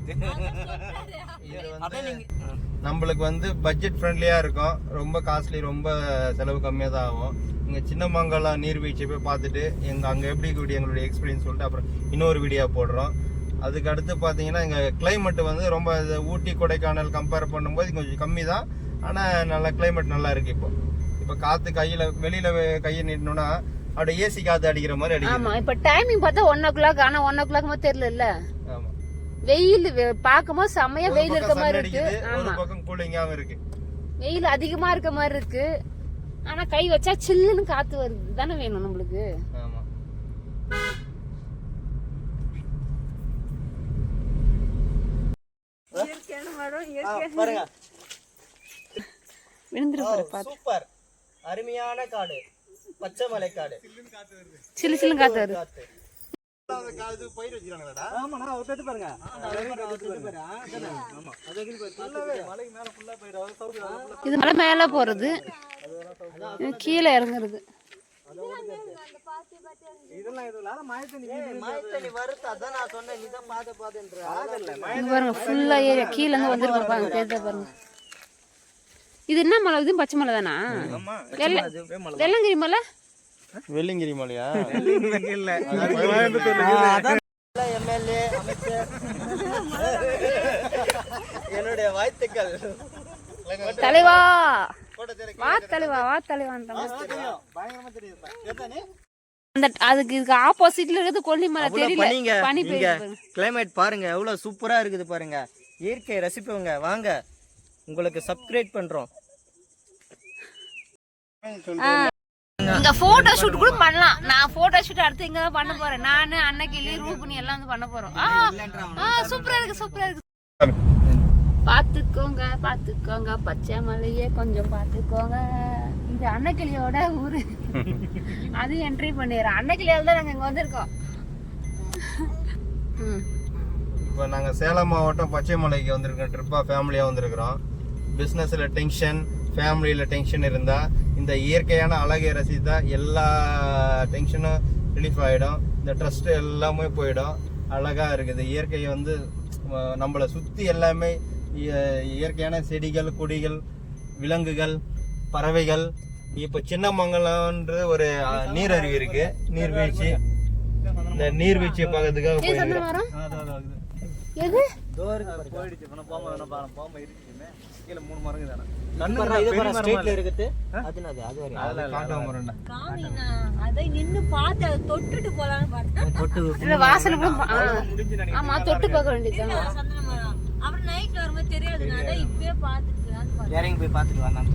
இருக்கு. இது வந்து நம்மளுக்கு வந்து பட்ஜெட் ஃப்ரெண்ட்லியா இருக்கும். ரொம்ப காஸ்ட்லி, ரொம்ப செலவு கம்மியாக தான் ஆகும். இங்கே சின்னமங்கலம் நீர்வீழ்ச்சி போய் பார்த்துட்டு அங்கே எப்படி கூடிய எங்களுடைய எக்ஸ்பீரியன்ஸ் சொல்லிட்டு அப்புறம் இன்னொரு வீடியோ போடுறோம். அதுக்கு அடுத்து பார்த்தீங்கன்னா இங்கே கிளைமேட் வந்து ரொம்ப ஊட்டி கொடைக்கானல் கம்பேர் பண்ணும்போது கொஞ்சம் கம்மி தான். ஆனால் நல்ல கிளைமேட் நல்லா இருக்கு. இப்போ காற்று கையில் வெளியில் கையை நீட்டணும்னா அப்படியே ஏசி காற்று அடிக்கிற மாதிரி அடிக்கும். ஆமா, இப்போ டைமிங் பார்த்தா 1 o'clock. ஆனால் 1 o'clock மாதிரி தெரியல. ஆமாம், வெயில் பார்க்கும்போது செம்மையா வெயில் இருக்க மாதிரி இருக்கு. ஒரு பக்கம் கூலிங்காகவும் இருக்கு. வெயில் அதிகமா இருக்க மாதிரி இருக்கு. ஆனா கை வச்சா சில்லுன்னு காத்து வருது தானே வேணும் நம்மளுக்கு. ஆமா, பாருங்க சூப்பர் அருமையான காடு, பச்சை மலை காடு, சில்லு சில்லுன்னு காத்து வருது. இது மலை மேல போறது, கீழே இறங்குறது. பாருங்க ஃபுல்லா ஏரியா கீழே இருந்து வந்துருக்கு பாருங்க. இது என்ன மலை? இது பச்சை மலை தானா? வெள்ளங்கிரி மலை. வெள்ளிங்கிரி மலையா? எம்எல்ஏ அமைச்சர் என்னுடைய வாழ்த்துக்கள். தலைவா வா தலைவா, வா தலைவா. அதுக்கு இதுக்கு ஆப்போசிட்ல இருக்குது கொல்லிமலை. தெரியல பனி பெய்யுது. கிளைமேட் பாருங்க எவ்வளவு சூப்பரா இருக்குது பாருங்க. இயற்கையை ரசிப்பவங்க வாங்க, உங்களுக்கு சப்ஸ்கிரைப் பண்றோம். இங்க போட்டோ ஷூட் கூட பண்ணலாம். நான் போட்டோ ஷூட் அடுத்து இங்க தான் பண்ண போறேன். நானு அன்னைக்கு ரூபனி எல்லாம் வந்து பண்ண போறோம். சூப்பரா இருக்கு, சூப்பரா இருக்கு. பாத்துக்கோங்க பாத்துக்கோங்க, பச்சை மலையே கொஞ்சம் பாத்துக்கோங்க. இது அன்னக்கிளியோட ஊரு. அது என்ட்ரி பண்ணிடுறோம். அன்னக்கிளியால தான் நாங்க இங்க வந்திருக்கோம். இப்போ நாங்கள் சேலம் மாவட்டம் பச்சை மலைக்கு வந்திருக்கோம். ட்ரிப்பாக ஃபேமிலியாக வந்திருக்கிறோம். பிஸ்னஸில் டென்ஷன், ஃபேமிலியில் டென்ஷன் இருந்தால் இந்த இயற்கையான அழகை ரசித்தா எல்லா டென்ஷனும் ரிலீஃப் ஆகிடும். இந்த ட்ரஸ்ட்டு எல்லாமே போயிடும். அழகாக இருக்குது. இயற்கையை வந்து நம்மளை சுற்றி எல்லாமே இயற்கையான செடிகள், கொடிகள், விலங்குகள், பறவைகள். இப்போ சின்னமங்கலம்ன்ற ஒரு நீரருவி இருக்கு, நீர்வீழ்ச்சி. இந்த நீர்வீழ்ச்சியை பார்க்கறதுக்காக இறங்கி போய் பார்த்துட்டு வரலாம்.